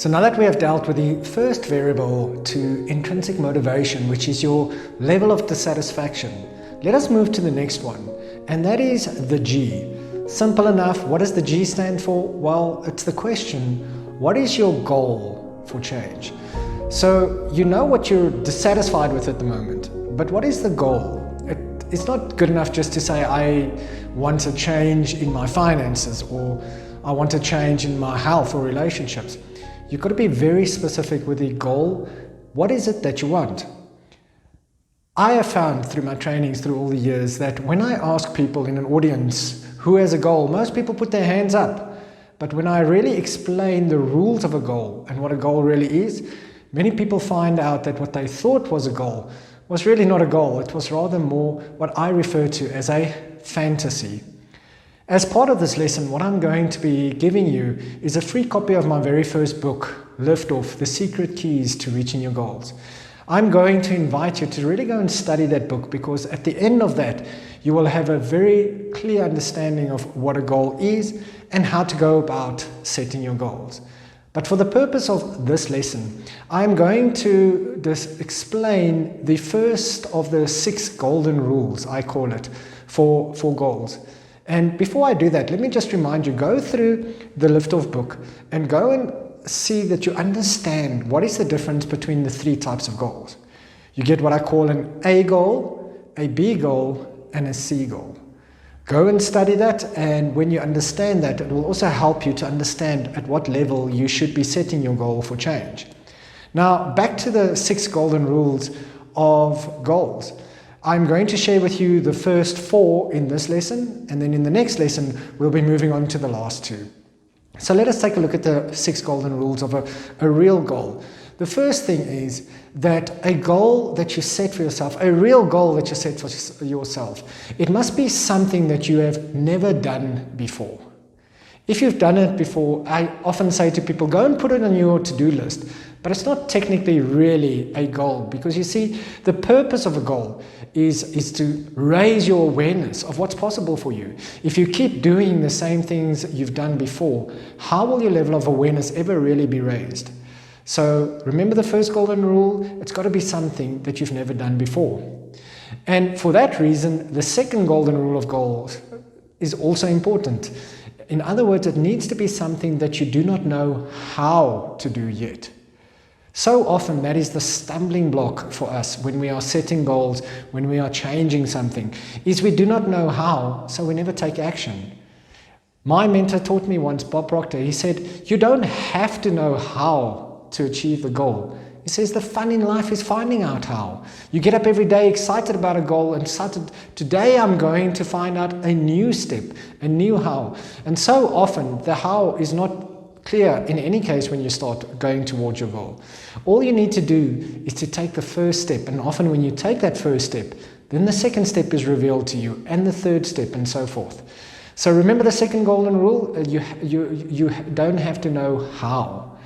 So now that we have dealt with the first variable to intrinsic motivation, which is your level of dissatisfaction, let us move to the next one, and that is the G. Simple enough. What does the G stand for? Well, it's the question, what is your goal for change? So you know what you're dissatisfied with at the moment, but what is the goal? It's not good enough just to say, I want a change in my finances, or I want a change in my health or relationships. You've got to be very specific with the goal. What is it that you want? I have found through my trainings through all the years that when I ask people in an audience who has a goal, most people put their hands up. But when I really explain the rules of a goal and what a goal really is, many people find out that what they thought was a goal was really not a goal. It was rather more what I refer to as a fantasy. As part of this lesson, what I'm going to be giving you is a free copy of my very first book, Lift Off: The Secret Keys to Reaching Your Goals. I'm going to invite you to really go and study that book, because at the end of that, you will have a very clear understanding of what a goal is and how to go about setting your goals. But for the purpose of this lesson, I'm going to just explain the first of the 6 golden rules, I call it, for goals. And before I do that, let me just remind you, go through the Liftoff book and go and see that you understand what is the difference between the 3 types of goals. You get what I call an A goal, a B goal, and a C goal. Go and study that, and when you understand that, it will also help you to understand at what level you should be setting your goal for change. Now, back to the 6 golden rules of goals. I'm going to share with you the first 4 in this lesson, and then in the next lesson, we'll be moving on to the last 2. So let us take a look at the 6 golden rules of a real goal. The first thing is that a goal that you set for yourself, a real goal that you set for yourself, it must be something that you have never done before. If you've done it before, I often say to people, go and put it on your to-do list. But it's not technically really a goal, because you see, the purpose of a goal is to raise your awareness of what's possible for you. If you keep doing the same things you've done before, how will your level of awareness ever really be raised? So remember the first golden rule, it's got to be something that you've never done before. And for that reason, the second golden rule of goals is also important. In other words, it needs to be something that you do not know how to do yet. So often that is the stumbling block for us when we are setting goals, when we are changing something, is we do not know how, so we never take action. My mentor taught me once, Bob Proctor, he said, you don't have to know how to achieve the goal. He says the fun in life is finding out how. You get up every day excited about a goal and excited, today I'm going to find out a new step, a new how. And so often the how is not clear in any case when you start going towards your goal. All you need to do is to take the first step, and often when you take that first step, then the second step is revealed to you, and the third step, and so forth. So remember the second golden rule, you don't have to know how.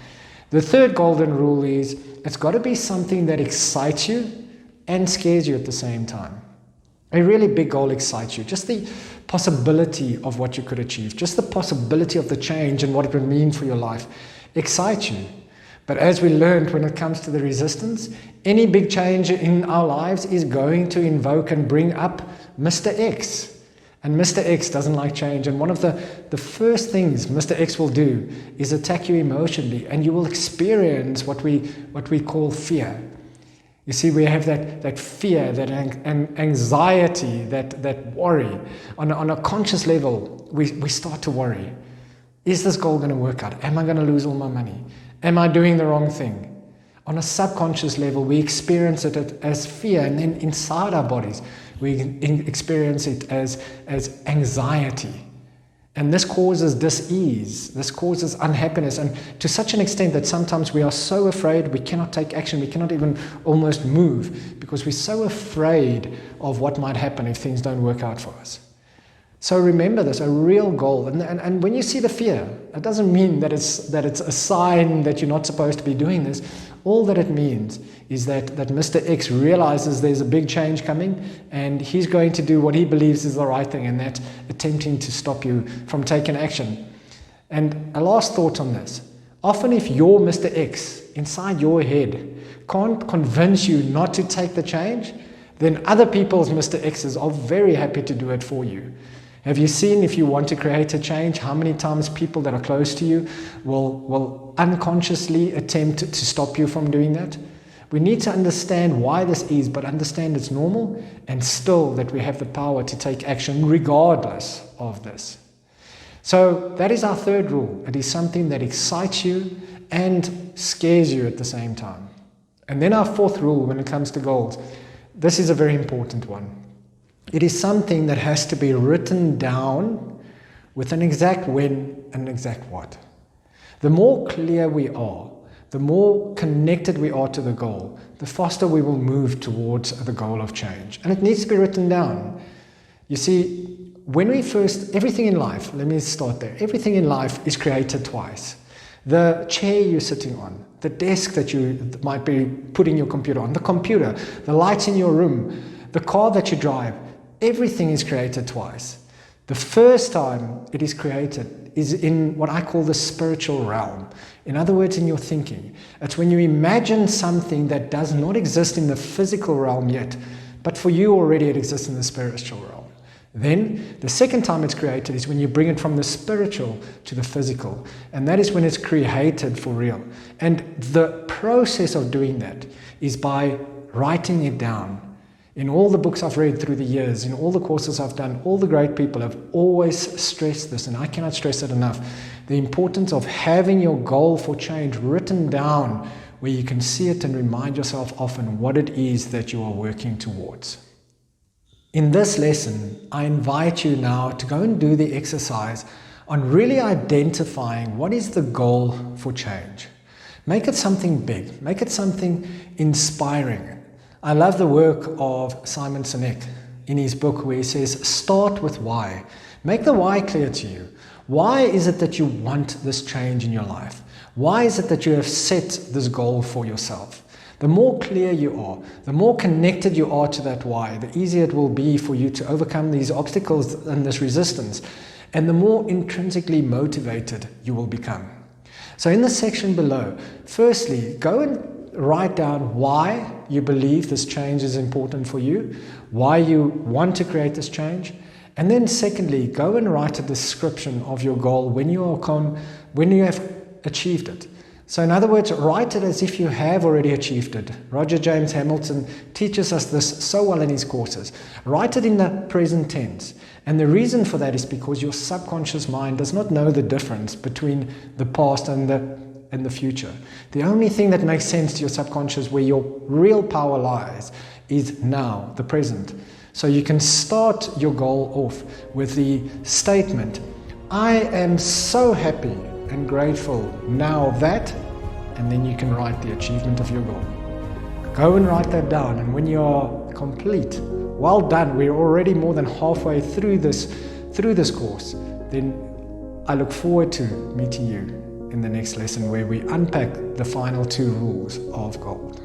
The third golden rule is, it's got to be something that excites you and scares you at the same time. A really big goal excites you, just the possibility of what you could achieve, just the possibility of the change and what it would mean for your life excites you. But as we learned, when it comes to the resistance, any big change in our lives is going to invoke and bring up Mr. X. And Mr. X doesn't like change. And one of the first things Mr. X will do is attack you emotionally, and you will experience what we call fear. You see, we have that fear, that anxiety, that worry. On a conscious level, we start to worry. Is this goal going to work out? Am I going to lose all my money? Am I doing the wrong thing? On a subconscious level, we experience it as fear, and then inside our bodies, we experience it as anxiety. And this causes dis-ease, this causes unhappiness, and to such an extent that sometimes we are so afraid we cannot take action, we cannot even almost move, because we're so afraid of what might happen if things don't work out for us. So remember this, a real goal. And when you see the fear, it doesn't mean that it's a sign that you're not supposed to be doing this. All that it means is that Mr. X realizes there's a big change coming, and he's going to do what he believes is the right thing, and that's attempting to stop you from taking action. And a last thought on this. Often if your Mr. X inside your head can't convince you not to take the change, then other people's Mr. X's are very happy to do it for you. Have you seen, if you want to create a change, how many times people that are close to you will unconsciously attempt to stop you from doing that? We need to understand why this is, but understand it's normal, and still that we have the power to take action regardless of this. So that is our third rule. It is something that excites you and scares you at the same time. And then our fourth rule when it comes to goals, this is a very important one. It is something that has to be written down with an exact when and an exact what. The more clear we are, the more connected we are to the goal, the faster we will move towards the goal of change. And it needs to be written down. You see, when we first, everything in life, let me start there. Everything in life is created twice. The chair you're sitting on, the desk that you might be putting your computer on, the computer, the lights in your room, the car that you drive, everything is created twice. The first time it is created is in what I call the spiritual realm. In other words, in your thinking. It's when you imagine something that does not exist in the physical realm yet, but for you already it exists in the spiritual realm. Then, the second time it's created is when you bring it from the spiritual to the physical. And that is when it's created for real. And the process of doing that is by writing it down. In all the books I've read through the years, in all the courses I've done, all the great people have always stressed this, and I cannot stress it enough. The importance of having your goal for change written down where you can see it and remind yourself often what it is that you are working towards. In this lesson, I invite you now to go and do the exercise on really identifying what is the goal for change. Make it something big. Make it something inspiring. I love the work of Simon Sinek in his book where he says, start with why. Make the why clear to you. Why is it that you want this change in your life? Why is it that you have set this goal for yourself? The more clear you are, the more connected you are to that why, the easier it will be for you to overcome these obstacles and this resistance, and the more intrinsically motivated you will become. So in the section below, firstly, go and write down why you believe this change is important for you, why you want to create this change, and then secondly, go and write a description of your goal when you have achieved it. So in other words, write it as if you have already achieved it. Roger James Hamilton teaches us this so well in his courses. Write it in the present tense. And the reason for that is because your subconscious mind does not know the difference between the past and the future. The only thing that makes sense to your subconscious, where your real power lies, is now, the present. So you can start your goal off with the statement, I am so happy and grateful now that, and then you can write the achievement of your goal. Go and write that down, and when you're complete, well done, we're already more than halfway through this course, then I look forward to meeting you in the next lesson where we unpack the final 2 rules of gold.